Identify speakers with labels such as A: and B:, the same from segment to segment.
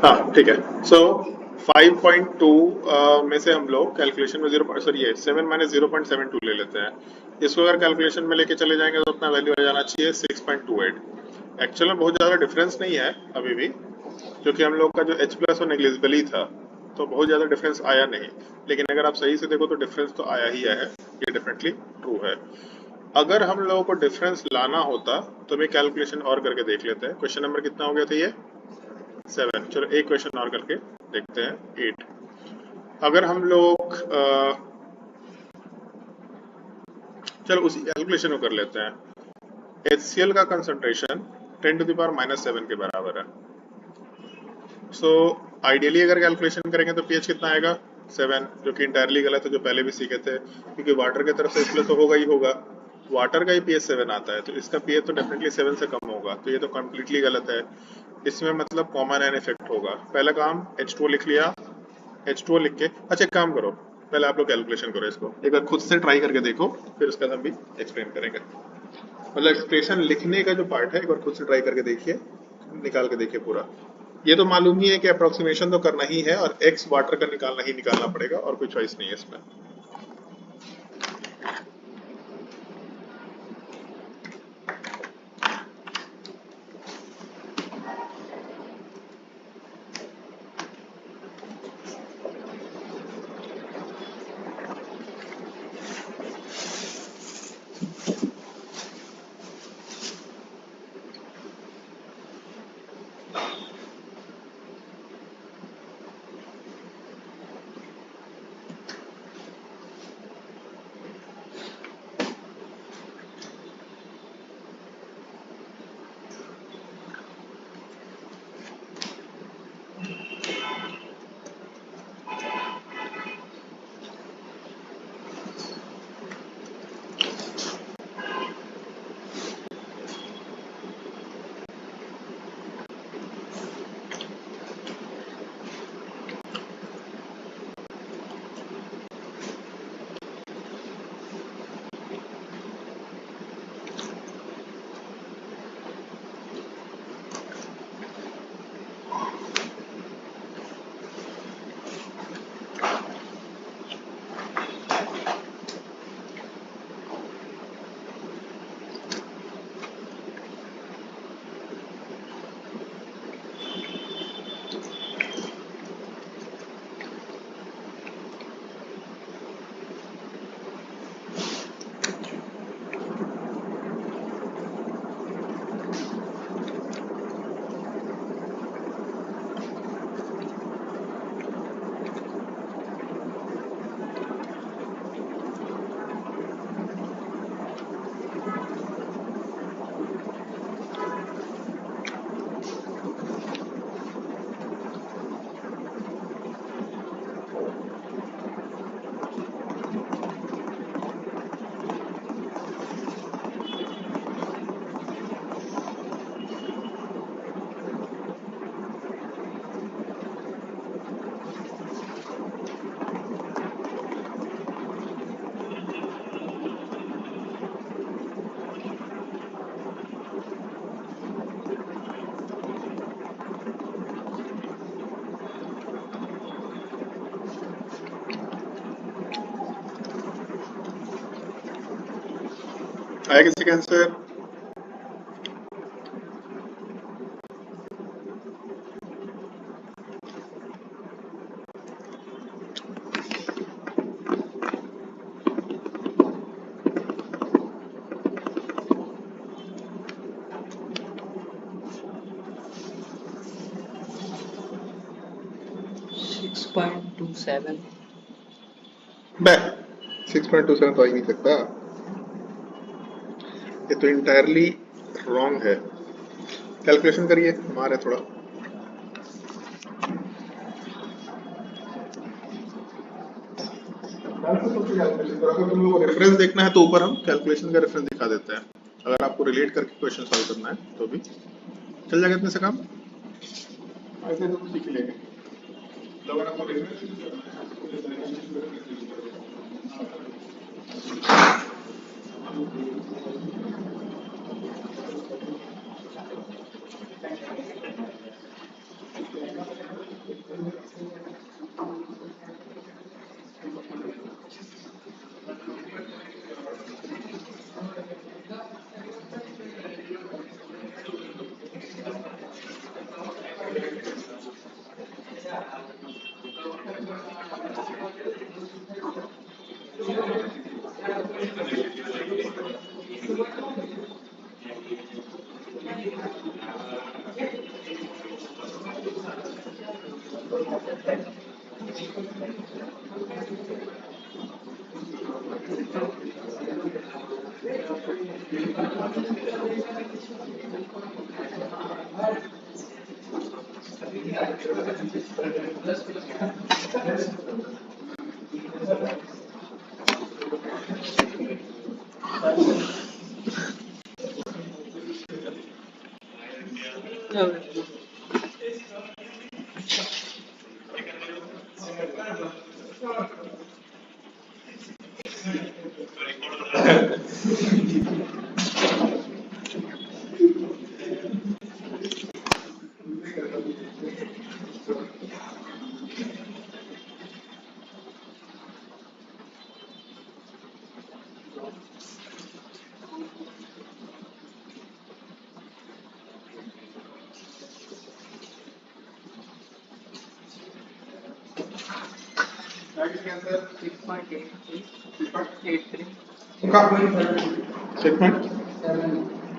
A: हाँ ठीक है। सो 5.2 में से हम लोग कैलकुलेशन में 7 - 0.72 ले लेते हैं। इसको अगर कैलकुलेशन में लेके चले जाएंगे तो अपना वैल्यू आ जाना चाहिए 6.28। एक्चुअल में बहुत ज़्यादा डिफरेंस नहीं है अभी भी, क्योंकि हम लोग का जो H प्लस वो नेग्लिजिबल ही था, तो बहुत ज़्यादा डिफरेंस आया नहीं। लेकिन अगर आप सही से देखो तो डिफरेंस तो आया ही है, ये डेफिनेटली ट्रू है। अगर हम लोगों को डिफरेंस लाना होता तो मैं कैलकुलेशन और करके देख लेते हैं। क्वेश्चन नंबर कितना हो गया था ये? 7। चलो एक क्वेश्चन और करके देखते हैं, 8। अगर हम लोग चलो उसी कैलकुलेशन को कर लेते हैं। HCl का कंसंट्रेशन 10⁻⁻7 के बराबर है। सो आइडियली अगर कैलकुलेशन करेंगे तो pH कितना आएगा? 7, जो कि इंटायरली गलत है, जो पहले भी सीखे थे, क्योंकि वाटर की तरफ से H+ तो होगा ही होगा। वाटर का ही pH 7 आता है, तो इसका pH तो डेफिनेटली 7 से कम होगा, तो ये तो कम्प्लीटली गलत है। इसमें मतलब कॉमन एन इफेक्ट होगा। पहला काम H2O लिख लिया, H2O लिख के, अच्छा एक काम करो, पहले आप लोग कैलकुलेशन करो, इसको एक बार खुद से ट्राई करके देखो, फिर उसका हम भी एक्सप्लेन करेंगे। मतलब एक्सप्रेशन लिखने का जो पार्ट है एक बार खुद से ट्राई करके देखिए, निकाल के देखिए पूरा। ये तो मालूम ही है कि अप्रोक्सीमेशन तो करना ही है, और एक्स वाटर का निकालना ही निकालना पड़ेगा, और कोई चॉइस नहीं है इसमें। आया किसी का आंसर? बे 6.27 तो आ ही नहीं सकता, ये तो इंटायरली रॉन्ग है। कैलकुलेशन करिए, हमारे थोड़ा अगर तुम लोग को रेफरेंस देखना है तो ऊपर हम कैलकुलेशन का रेफरेंस दिखा देते हैं। अगर आपको रिलेट करके क्वेश्चन सॉल्व करना है तो भी चल जाएगा इतने से काम, ऐसे तो सीख लेंगे। अगर आपको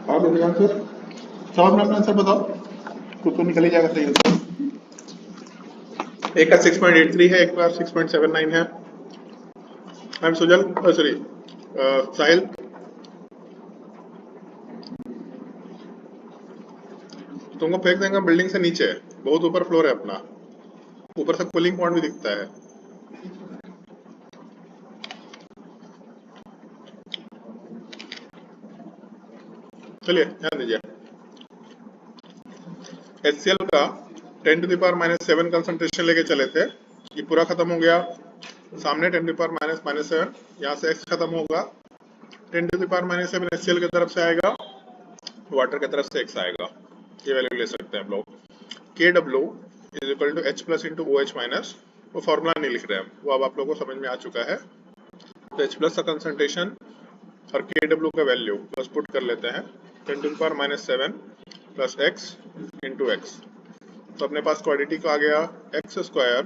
A: और आंसर सब अपना आंसर बताओ, कुछ तो निकल ही जाएगा सही आंसर। एक का 6.83 है, एक का 6.79 है। आई एम सुजल, सॉरी साहिल। तुमको फेंक देंगे बिल्डिंग से नीचे, बहुत ऊपर फ्लोर है अपना, ऊपर से कूलिंग पॉइंट भी दिखता है। चलिए ध्यान दीजिए, HCl का 10⁻⁻7 कंसंट्रेशन लेके चले थे, ये पूरा खत्म हो गया। सामने 10⁻⁻7, यहाँ से X खत्म होगा, 10⁻⁻7 HCl की तरफ से आएगा, वाटर की तरफ से X आएगा। ये वैल्यू ले सकते हैं हम लोग। Kw is equal to H plus into OH minus, वो फॉर्मूला नहीं लिख रहे हैं, वो अब आप लोगों को समझ में आ चुका है। तो H प्लस का कंसंट्रेशन और Kw का वैल्यू बस पुट कर लेते हैं, 10⁻⁻7 प्लस X इंटू X। तो अपने पास क्वांटिटी का आ गया x square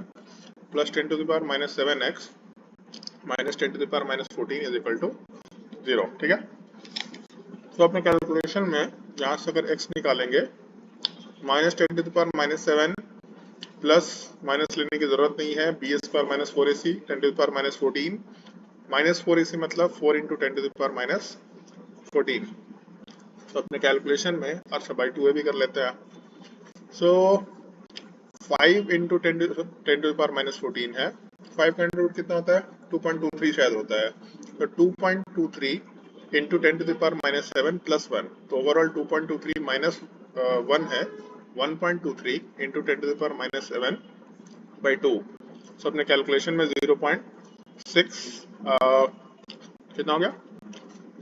A: plus 10⁻⁻7x minus 10⁻⁻14 is equal to 0। ठीक है, तो अपने कैलकुलेशन में यहाँ से अगर x निकालेंगे, माइनस 10⁻⁻7 प्लस माइनस लेने की जरूरत नहीं है, b⁻⁻4ac 10⁻⁻14 माइनस 4ac मतलब 4 इंटू 10⁻⁻14। तो अपने कैलकुलेशन में r/2a भी कर लेते हैं। सो 5 इंटू 10⁻⁻14 है, 5 का इंटू कितना होता है, 2.23 शायद होता है। तो 2.23 इंटू 10⁻⁻7 प्लस 1, तो ओवरऑल 2.23 माइनस 1 है, 1.23 इंटू 10⁻⁻7 बाई 2। सो अपने कैलकुलेशन में 0.6 कितना हो गया,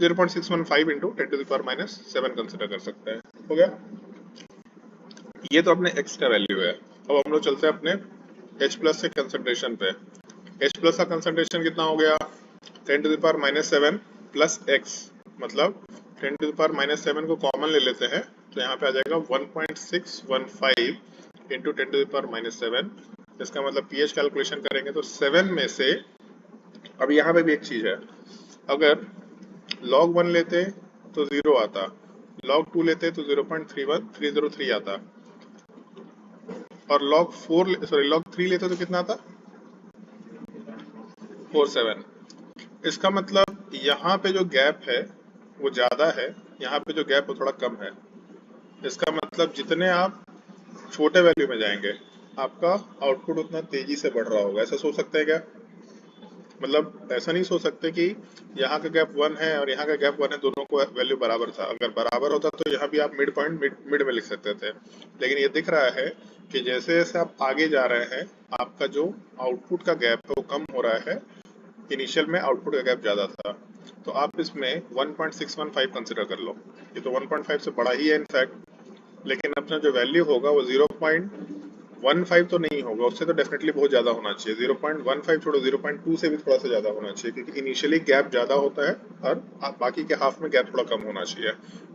A: 0.615 इंटू 10⁻⁻7 कंसिडर कर सकते हैं। हो गया, ये तो अपने x का वैल्यू है। अब हम लोग चलते हैं अपने H प्लस से कंसंट्रेशन पे। H प्लस का कंसंट्रेशन कितना हो गया, 10⁻⁻7 प्लस x, मतलब 10⁻⁻7 को कॉमन ले लेते हैं, तो यहाँ पे आ जाएगा 1.615 इंटू 10⁻⁻7। इसका मतलब pH कैलकुलेशन करेंगे तो 7 में से, अब यहाँ पे भी एक चीज है, अगर log 1 लेते तो 0 आता, log 2 लेते तो 0.31303 आता, और log 3 लेते तो कितना आता, 47। इसका मतलब यहाँ पे जो गैप है वो ज्यादा है, यहाँ पे जो गैप वो थोड़ा कम है। इसका मतलब जितने आप छोटे वैल्यू में जाएंगे, आपका आउटपुट उतना तेजी से बढ़ रहा होगा। ऐसा सोच सकते हैं क्या, मतलब ऐसा नहीं सोच सकते कि यहाँ का गैप 1 है और यहाँ का गैप 1 है, दोनों को वैल्यू बराबर था। अगर बराबर होता तो यहाँ भी आप मिड पॉइंट मिड में लिख सकते थे, लेकिन ये दिख रहा है कि जैसे जैसे आप आगे जा रहे हैं, आपका जो आउटपुट का गैप है वो कम हो रहा है। इनिशियल में आउटपुट का गैप ज्यादा था, तो आप इसमें 1.615 कंसिडर कर लो। ये तो 1.5 से बड़ा ही है इनफैक्ट, लेकिन अपना जो वैल्यू होगा वो 0.15 तो नहीं होगा, उससे तो डेफिनेटली बहुत ज़्यादा होना चाहिए। 0.15 छोड़ो, 0.2 से भी थोड़ा सा ज़्यादा होना चाहिए, क्योंकि इनिशियली गैप ज़्यादा होता है और बाकी के हाफ में गैप थोड़ा कम होना चाहिए।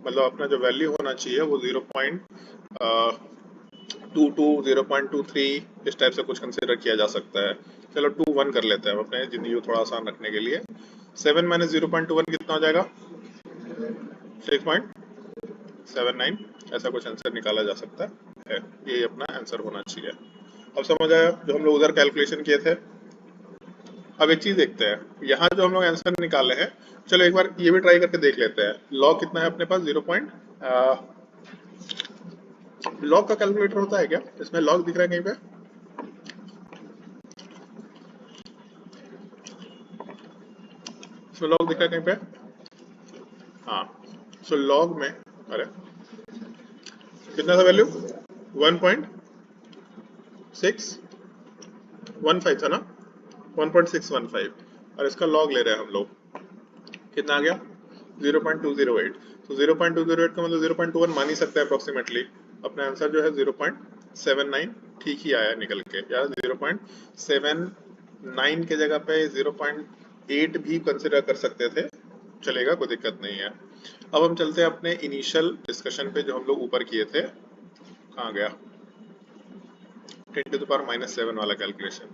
A: मतलब अपना जो वैल्यू होना चाहिए वो 0.22, 0.23 इस टाइप से कुछ कंसिडर किया जा सकता है। चलो 21 कर लेते हैं अपने जिंदगी को थोड़ा आसान रखने के लिए। 7 माइनस 0.21 कितना हो जाएगा? 6.79, ऐसा कुछ आंसर निकाला जा सकता है। ये अपना आंसर होना चाहिए। अब समझ आया जो हम लोग उधर कैलकुलेशन किए थे। अब एक चीज देखते हैं, यहाँ जो हम लोग आंसर निकाले हैं, चलो एक बार ये भी ट्राई करके देख लेते हैं। लॉग कितना है अपने पास? 0. लॉग का कैलकुलेटर होता है क्या? इसमें लॉग दिख रहा है कहीं पे? इसमें लॉग दिख रहा है कहीं पे? हाँ, सो लॉग में अरे कितना था वैल्यू? 1.615 था ना? 1.615 और इसका लॉग ले रहे हैं हम लोग। कितना आ गया? 0.208। तो 0.208 का मतलब 0.21 मान ही सकते हैं अप्रोक्सीमेटली। अपना आंसर जो है 0.79 ठीक ही आया निकल के। यार 0.79 के जगह पे 0.8 भी कंसिडर कर सकते थे, चलेगा, कोई दिक्कत नहीं है। अब हम चलते हैं अपने इनिशियल डिस्कशन पे जो हम लोग ऊपर किए थे। कहाँ गया? 10⁻⁻7 वाला कैलकुलेशन।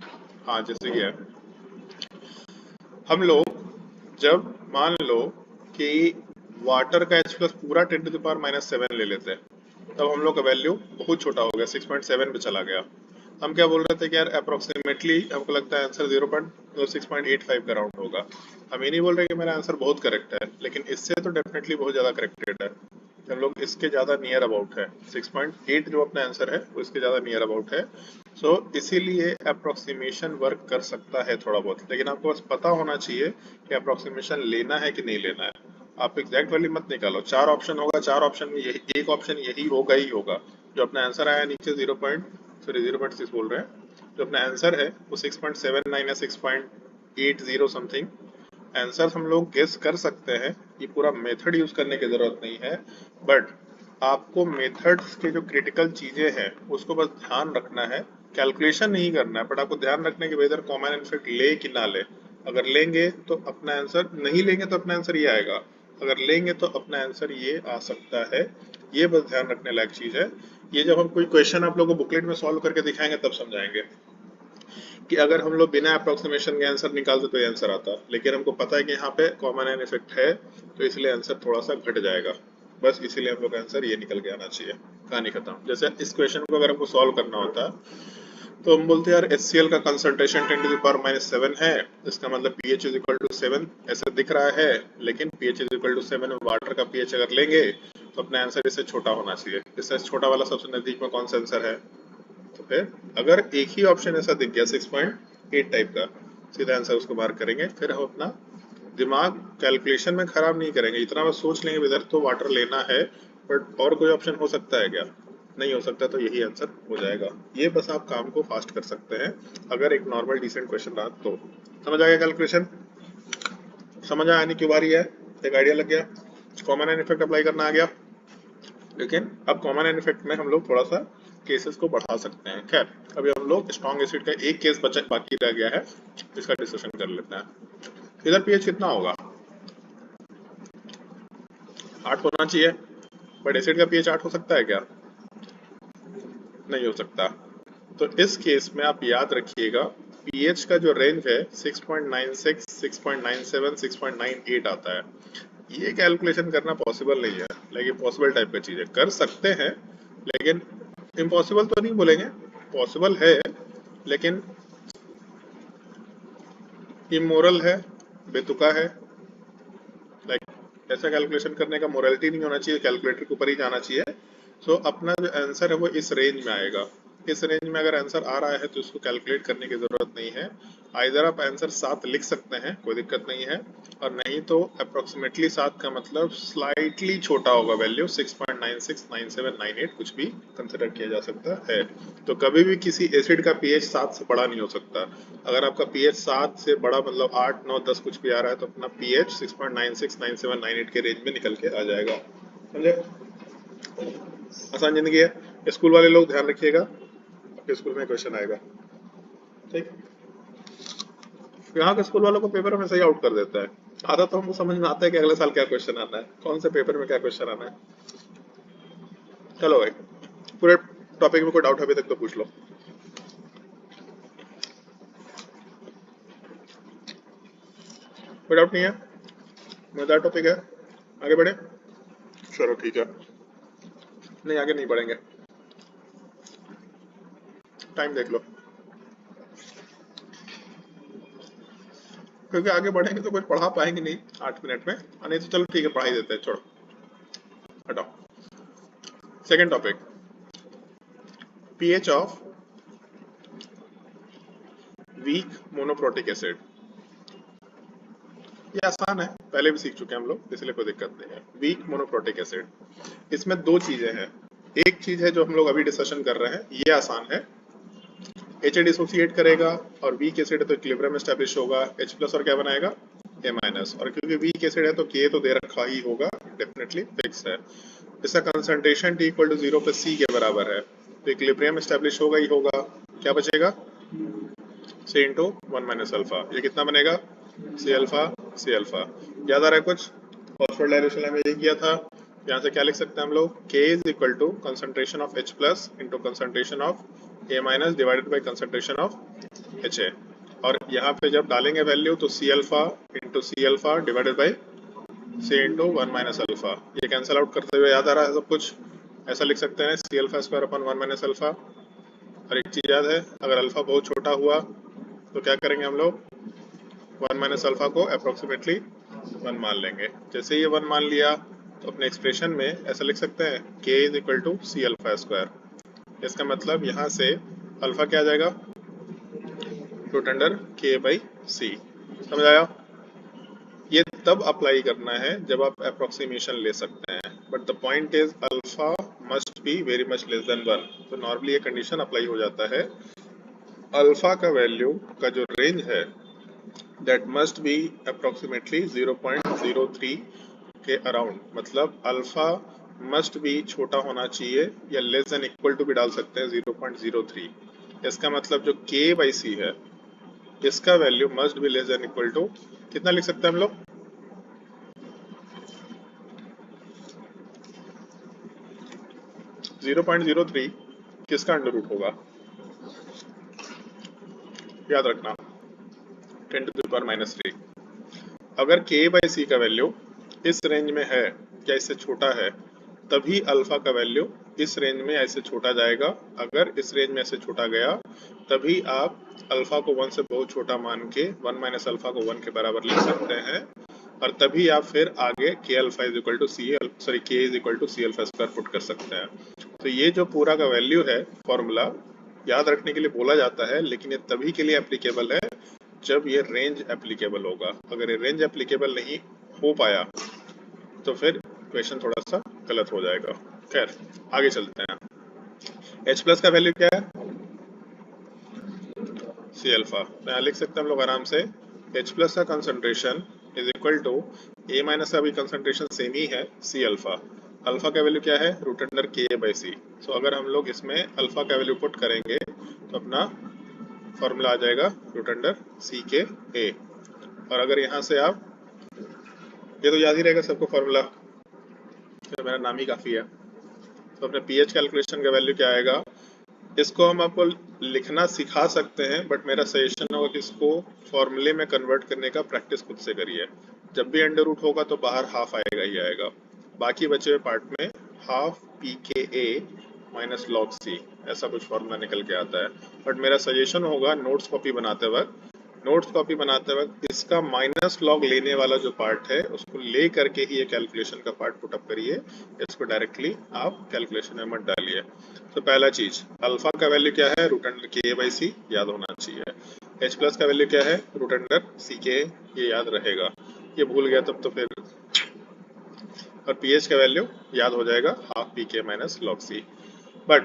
A: हाँ, जैसे कि है हम लोग जब मान लो कि वाटर का H+ पूरा 10⁻⁻7 ले लेते हैं, तब हम लोग का वैल्यू बहुत छोटा हो गया, 6.7 पे चला गया। हम क्या बोल रहे थे कि यार अप्रोक्सीमेटली हमको लगता है आंसर 6.85 का राउंड होगा। हम ये नहीं बोल रहे कि मेरा आंसर बहुत करेक्ट है, लेकिन इससे तो डेफिनेटली बहुत ज़्यादा करेक्टेड है। हम लोग इसके ज़्यादा नियर अबाउट है। 6.8 जो अपना आंसर है वो इसके ज़्यादा नियर अबाउट है। सो इसीलिए अप्रोक्सीमेशन वर्क कर सकता है थोड़ा बहुत, लेकिन आपको बस पता होना चाहिए कि अप्रोक्सीमेशन लेना है कि नहीं लेना है। आप एग्जैक्ट वैल्यू मत निकालो। 4 ऑप्शन होगा, 4 ऑप्शन में यही एक ऑप्शन यही होगा ही होगा। जो अपना आंसर आया नीचे 0.6 बोल रहे हैं, जो अपना आंसर है वो 6.79 या 6.80 समथिंग। आंसर हम लोग गेस कर सकते हैं, ये पूरा मेथड यूज करने की जरूरत नहीं है। बट आपको मेथड्स के जो क्रिटिकल चीजें हैं उसको बस ध्यान रखना है, कैलकुलेशन नहीं करना है। बट आपको ध्यान रखना है कि इधर कॉमन इफेक्ट ले कि ना ले। अगर लेंगे तो अपना आंसर, नहीं लेंगे तो अपना आंसर ये आएगा। अगर लेंगे तो अपना आंसर ये आ सकता है। ये बस ध्यान रखने लायक चीज है। ये जब हम कोई क्वेश्चन आप लोगों को बुकलेट में सॉल्व करके दिखाएंगे तब समझाएंगे कि अगर हम लोग बिना अप्रोक्सीमेशन के आंसर निकालते तो ये आंसर आता, लेकिन हमको पता है कि यहाँ पे कॉमन एन इफेक्ट है, तो इसलिए आंसर थोड़ा सा घट जाएगा। बस इसीलिए हम लोग आंसर ये निकल के आना चाहिए। कहानी खत्म। जैसे इस क्वेश्चन को अगर हमको सॉल्व करना होता तो हम बोलते हैं यार HCl का कंसंट्रेशन 10⁻⁻7 है, इसका मतलब pH = 7 ऐसा दिख रहा है, लेकिन pH = 7 में वाटर का pH अगर लेंगे तो अपना आंसर इससे छोटा होना चाहिए। इससे छोटा वाला सबसे नजदीक में कौन सा आंसर है? तो फिर अगर एक ही ऑप्शन ऐसा दिख गया 6.8 टाइप का, सीधा आंसर उसको मार्क करेंगे। फिर हम अपना दिमाग कैलकुलेशन में खराब नहीं करेंगे, इतना बस सोच लेंगे इधर तो वाटर लेना है, बट और कोई ऑप्शन हो सकता है क्या? नहीं हो सकता, तो यही आंसर हो जाएगा। ये बस आप काम को फास्ट कर सकते हैं अगर एक नॉर्मल डिसेंट क्वेश्चन रहा तो। समझ आ गया कैलकुलेशन? समझ आने की बारी है, एक आइडिया लग गया, कॉमन एंड इफेक्ट अप्लाई करना आ गया। लेकिन अब कॉमन एंड इफेक्ट में हम लोग थोड़ा सा केसेस को बढ़ा सकते हैं। खैर, अभी हम लोग स्ट्रॉन्ग एसिड का एक केस बचा बाकी रह गया है, इसका डिस्कशन कर लेते हैं। इधर पीएच कितना होगा? 8 होना चाहिए, बट एसिड का पीएच 8 हो सकता है क्या? नहीं हो सकता। तो इस केस में आप याद रखिएगा पीएच का जो रेंज है 6.96, 6.97, 6.98 आता है। ये कैलकुलेशन करना पॉसिबल नहीं है, लेकिन पॉसिबल टाइप का चीज है, कर सकते हैं, लेकिन इम्पॉसिबल तो नहीं बोलेंगे, पॉसिबल है, लेकिन इमोरल है, बेतुका है। लाइक ऐसा कैलकुलेशन करने का मोरालिटी नहीं होना चाहिए, कैलकुलेटर के ऊपर ही जाना चाहिए। सो अपना जो आंसर है वो इस रेंज में आएगा। इस रेंज में अगर आंसर आ रहा है तो उसको कैलकुलेट करने की जरूरत नहीं है। आइदर आप आंसर 7 लिख सकते हैं, कोई दिक्कत नहीं है, और नहीं तो अप्रोक्सीमेटली 7 का मतलब स्लाइटली छोटा होगा वैल्यू, 6.96, 97, 98 कुछ भी कंसिडर किया जा सकता है। तो कभी भी किसी एसिड का पीएच 7 से बड़ा नहीं हो सकता। अगर आपका पीएच 7 से बड़ा मतलब 8, 9, 10 कुछ भी आ रहा है तो अपना पीएच 6.96, 97, 98 के रेंज में निकल के आ जाएगा। समझे? आसान जिंदगी है। स्कूल वाले लोग ध्यान रखिएगा, आपके स्कूल में क्वेश्चन आएगा, ठीक। यहाँ के स्कूल वालों को पेपर में सही आउट कर देता है। आधा तो हमको समझ में आता है कि अगले साल क्या क्वेश्चन आना है, कौन से पेपर में क्या क्वेश्चन आना है। चलो भाई, पूरे टॉपिक में कोई डाउट अभी तक तो पूछ लो। कोई डाउट नहीं है, मजेदार टॉपिक है, आगे बढ़े। चलो ठीक है, नहीं आगे नहीं बढ़ेंगे, टाइम देख लो, क्योंकि आगे बढ़ेंगे तो कुछ पढ़ा पाएंगे नहीं 8 मिनट में, नहीं तो चलो ठीक है पढ़ा ही देते हैं, छोड़ो हटाओ। Second topic, pH of weak monoprotic acid. ये आसान है, पहले भी सीख चुके हैं हम लोग, इसलिए कोई दिक्कत नहीं है। वीक मोनोप्रोटिक एसिड, इसमें दो चीजें हैं। एक चीज है जो हम लोग अभी डिस्कशन कर रहे हैं, ये आसान है, एच डिसोसिएट करेगा और वीक एसिड है तो इक्विलिब्रियम एस्टैब्लिश होगा, H प्लस और क्या बनाएगा A माइनस, और क्योंकि वीक एसिड है तो K तो दे रखा ही होगा, डेफिनेटली फिक्स है। इसका कंसंट्रेशन T इक्वल टू 0 पे C के बराबर है तो इक्विलिब्रियम एस्टैब्लिश होगा ही होगा। क्या बचेगा, C इंटू 1 माइनस अल्फा। ये कितना बनेगा, C अल्फा C अल्फा। याद आ रहा है कुछ, फॉस्फोर डाइल्यूशन में ये किया था। यहाँ से क्या लिख सकते हैं हम लोग, K is equal to concentration of H plus into concentration of A minus divided by concentration of HA, और यहाँ पे जब डालेंगे वैल्यू तो C alpha into C alpha divided by C into 1 minus alpha. ये कैंसिल आउट करते हुए याद आ रहा है सब कुछ, ऐसा लिख सकते हैं C alpha square upon 1 minus alpha. और एक चीज याद है, अगर अल्फा बहुत छोटा हुआ तो क्या करेंगे हम लोग, 1 माइनस अल्फा को अप्रोक्सीमेटली 1 मान लेंगे। जैसे ये 1 मान लिया तो अपने एक्सप्रेशन में ऐसा लिख सकते हैं K is equal to C alpha square. इसका मतलब यहाँ से अल्फा क्या आ जाएगा, root under K by C। समझ आया। ये तब अप्लाई करना है जब आप अप्रोक्सीमेशन ले सकते हैं, but the point is alpha must be very much less than 1। तो नॉर्मली ये कंडीशन अप्लाई हो जाता है, अल्फा का वैल्यू का जो रेंज है दैट मस्ट बी अप्रोक्सीमेटली 0.03 के अराउंड, मतलब अल्फा मस्ट बी छोटा होना चाहिए या लेस देन इक्वल टू भी डाल सकते हैं 0.03। इसका मतलब जो K बाई C है इसका value must be less than equal to कितना लिख सकते हैं हम लोग, 0.03 किसका अंडर रूट होगा, याद रखना 10 टू द पावर माइनस 3। अगर K बाई C का वैल्यू इस रेंज में है या इससे छोटा है तभी अल्फा का वैल्यू इस रेंज में ऐसे छोटा जाएगा। अगर इस रेंज में ऐसे छोटा गया तभी आप अल्फा को 1 से बहुत छोटा मान के 1 माइनस अल्फा को 1 के बराबर लिख सकते हैं, और तभी आप फिर आगे K alpha is equal to K is equal to C alpha square put कर सकते हैं। तो ये जो पूरा का वैल्यू है फॉर्मूला याद रखने के लिए बोला जाता है, लेकिन ये तभी के लिए एप्लीकेबल है जब ये रेंज एप्लीकेबल होगा। अगर ये रेंज एप्लीकेबल नहीं हो पाया तो फिर क्वेश्चन थोड़ा सा गलत हो जाएगा। खैर आगे चलते हैं। H प्लस का वैल्यू क्या है, C अल्फा। यहाँ लिख सकते हैं हम लोग आराम से, H प्लस का concentration is equal to A minus का भी कंसंट्रेशन सेम ही है C अल्फा। अल्फा का वैल्यू क्या है, root under K by C। So अगर हम लोग इसमें अल्फा का वैल्यू पुट करेंगे तो अपना फॉर्मूला आ जाएगा रूट अंडर C के A। और अगर यहाँ से आप, ये तो याद ही रहेगा सबको फॉर्मूला, तो मेरा नाम ही काफी है। तो अपने पीएच कैलकुलेशन का वैल्यू क्या आएगा, इसको हम आपको लिखना सिखा सकते हैं, बट मेरा सजेशन होगा कि इसको फॉर्मूले में कन्वर्ट करने का प्रैक्टिस खुद से करिए। जब भी अंडर रूट होगा तो बाहर हाफ आएगा ही आएगा, बाकी बचे हुए पार्ट में half pKa minus log C ऐसा कुछ फॉर्मूला निकल के आता है। बट मेरा सजेशन होगा नोट्स कॉपी बनाते वक्त इसका माइनस लॉग लेने वाला जो पार्ट है उसको ले करके ही ये कैलकुलेशन का पार्ट पुटअप करिए, इसको डायरेक्टली आप कैलकुलेशन में मत डालिए। तो पहला चीज, अल्फा का वैल्यू क्या है, root under K by C याद होना चाहिए। H प्लस का वैल्यू क्या है, रूट अंडर CK, ये याद रहेगा। ये भूल गया तब तो फिर, और pH का वैल्यू याद हो जाएगा half pK minus log C। But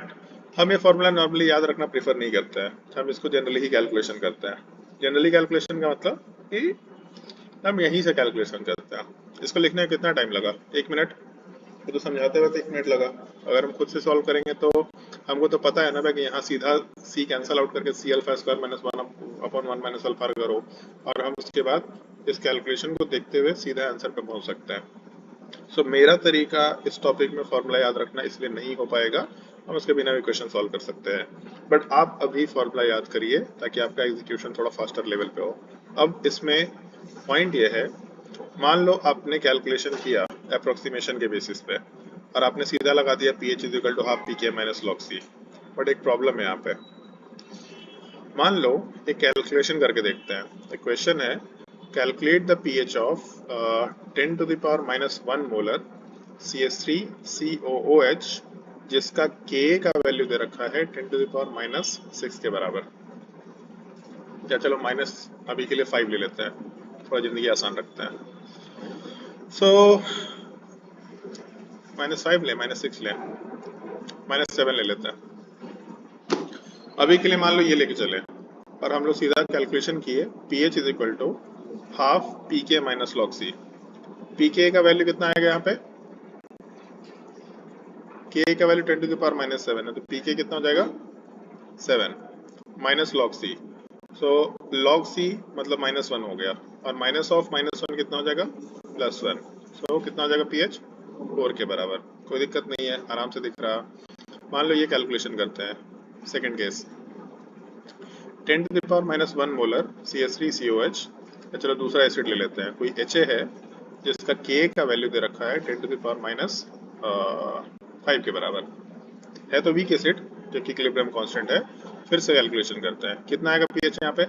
A: हम ये फॉर्मूला नॉर्मली याद रखना प्रेफर नहीं करते हैं, हम इसको जनरली ही कैलकुलेशन करते हैं। जनरली कैलकुलेशन का मतलब कि हम यहीं से कैलकुलेशन करते हैं। इसको लिखने में कितना टाइम लगा, 1 मिनट, ये तो समझाते वक्त 1 मिनट लगा। अगर हम खुद से सॉल्व करेंगे तो हमको तो पता है ना भाई कि यहाँ सीधा c कैंसिल आउट करके c alpha square minus 1/1 minus alpha करो, और हम उसके बाद इस कैलकुलेशन को देखते हुए सीधा आंसर पे पहुंच सकते हैं। सो मेरा तरीका इस टॉपिक में फॉर्मूला याद रखना इसलिए नहीं हो पाएगा, हम उसके बिना भी क्वेश्चन सॉल्व कर सकते हैं, बट आप अभी फॉर्मूला याद करिए ताकि आपका एग्जीक्यूशन थोड़ा फास्टर लेवल पे हो। अब इसमें पॉइंट ये है, मान लो आपने कैलकुलेशन किया अप्रोक्सीमेशन के बेसिस पे और आपने सीधा लगा दिया pH is equal to half pK minus log c, but एक प्रॉब्लम है यहाँ पे। मान लो एक कैलकुलेशन करके देखते हैं। एक क्वेश्चन है, calculate the pH of 10 to the power minus 1 molar CH3COOH जिसका K का वैल्यू दे रखा है 10 टू द पावर माइनस 6 के बराबर। या चलो माइनस अभी के लिए 5 ले लेते हैं, थोड़ा जिंदगी आसान रखते हैं। सो -5 ले, -6 ले, -7 ले लेते हैं अभी के लिए। मान लो ये लेके चले और हम लोग सीधा कैलकुलेशन किए pH is equal to half pK minus log c। pK का वैल्यू कितना आएगा यहाँ पे, K का value 10 to the power minus 7 है, तो pK कितना हो जाएगा 7 minus log c। So log c मतलब -1 हो गया, और माइनस ऑफ -1 कितना हो जाएगा +1। सो कितना हो जाएगा pH 4 के बराबर। कोई दिक्कत नहीं है, आराम से दिख रहा। मान लो ये कैलकुलेशन करते हैं, second case 10 to the power minus 1 molar CH3COH। चलो दूसरा एसिड ले लेते हैं, कोई HA है जिसका K का वैल्यू दे रखा है 10 टू द पावर माइनस 5 के बराबर है, तो वीक एसिड जो कि इक्विलिब्रियम कांस्टेंट है। फिर से कैलकुलेशन करते हैं, कितना आएगा pH यहाँ पे,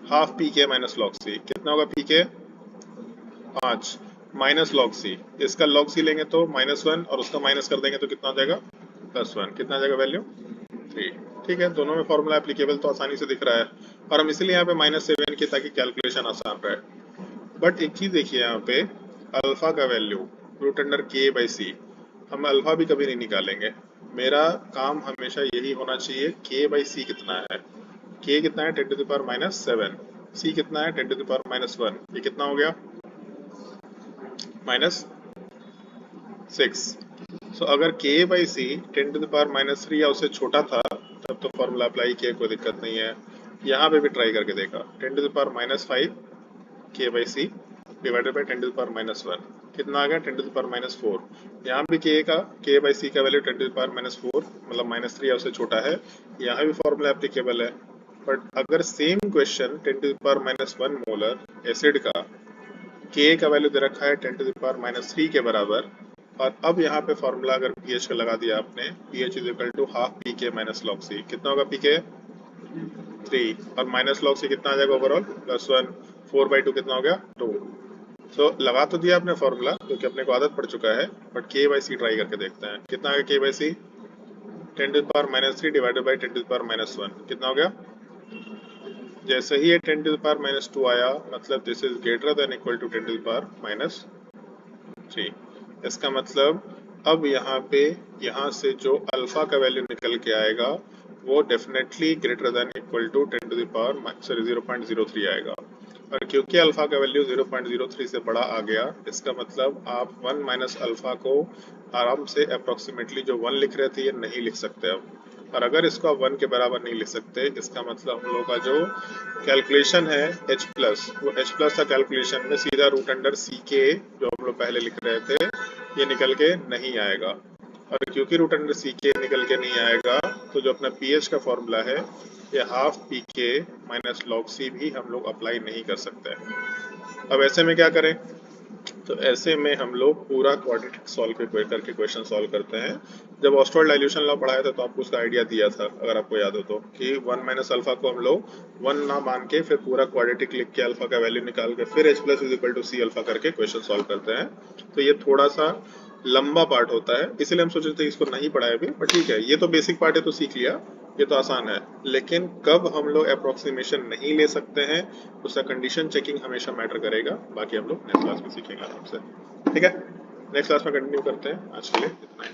A: half pK minus log c। कितना होगा pK 5 माइनस log c, इसका log c लेंगे तो -1 और उसका माइनस कर देंगे तो कितना हो जाएगा +1। कितना आ जाएगा वैल्यू 3। ठीक है, दोनों में फॉर्मूला एप्लीकेबल तो आसानी से दिख रहा है, और हम इसलिए यहाँ पे -7 की ताकि कैलकुलेशन आसान रहे। बट एक चीज देखिए यहाँ पे, अल्फा का वैल्यू √k/c, हम अल्फा भी कभी नहीं निकालेंगे। मेरा काम हमेशा यही होना चाहिए k/c कितना है। k कितना है 10 to the power minus 7, c कितना है 10 टू द पावर माइनस 1, ये कितना हो गया -6। सो अगर k/c 10 to the power minus 3 या उससे छोटा था तब तो फॉर्मूला अप्लाई किया, कोई दिक्कत नहीं है। यहाँ पे भी ट्राई करके देखा, 10 to the power minus 5 k/c divided by 10 to the power minus 1, कितना आ गया 10 टू द पावर माइनस 4। यहाँ भी k/c का value 10 to the power minus 4 मतलब -3 या उससे छोटा है, यहाँ भी फॉर्मूला एप्लीकेबल है। बट अगर same question 10 to the power minus 1 molar acid का K का वैल्यू दे रखा है 10 टू द पावर माइनस 3 के बराबर, और अब यहाँ पे फॉर्मूला अगर pH का लगा दिया आपने, pH is equal to half pK minus log c। कितना होगा pK 3, और माइनस log c कितना आ जाएगा ओवरऑल +1। 4/2 कितना हो गया 2। सो लगा तो दिया आपने फॉर्मूला क्योंकि अपने को आदत पड़ चुका है, बट k/c ट्राई करके देखते हैं। कितना आ गया k/c 10 to the power minus 3 divided by 10 to the power minus 1, कितना हो गया, जैसे ही ये 10 टू द पावर माइनस 2 आया मतलब this is greater than equal to 10 to the power minus 3। इसका मतलब अब यहाँ पे यहाँ से जो अल्फा का वैल्यू निकल के आएगा वो definitely greater than equal to 10 to the power 0.03 आएगा, और क्योंकि अल्फा का वैल्यू 0.03 से बड़ा आ गया, इसका मतलब आप 1 माइनस अल्फा को आराम से अप्रोक्सीमेटली जो 1 लिख रहे थे ये नहीं लिख सकते अब। और अगर इसको आप 1 के बराबर नहीं लिख सकते, इसका मतलब हम लोग का जो कैलकुलेशन है H प्लस, वो H प्लस का कैलकुलेशन में सीधा √CK जो हम लोग पहले लिख रहे थे ये निकल के नहीं आएगा। और क्योंकि √CK निकल के नहीं आएगा तो जो अपना pH का फॉर्मूला है ये half pK minus log c भी हम लोग अप्लाई नहीं कर सकते। अब ऐसे में क्या करें, तो ऐसे में हम लोग पूरा क्वाड्रेटिक सॉल्व करके क्वेश्चन सॉल्व करते हैं। जब ऑस्टवर्ड डाइल्यूशन लॉ पढ़ाया था तो आपको उसका आइडिया दिया था, अगर आपको याद हो तो, कि 1 माइनस अल्फा को हम लोग 1 ना मान के फिर पूरा क्वाड्रेटिक लिख के अल्फा का वैल्यू निकाल के फिर H plus is equal to C alpha करके क्वेश्चन सॉल्व करते हैं। तो ये थोड़ा सा लंबा पार्ट होता है, इसीलिए हम सोचे थे इसको नहीं पढ़ाया अभी, बट ठीक है, ये तो बेसिक पार्ट है तो सीख लिया, ये तो आसान है। लेकिन कब हम लोग अप्रोक्सीमेशन नहीं ले सकते हैं उसका कंडीशन चेकिंग हमेशा मैटर करेगा। बाकी हम लोग नेक्स्ट क्लास में सीखेंगे आराम से, ठीक है। नेक्स्ट क्लास में कंटिन्यू करते हैं, आज के लिए इतना ही।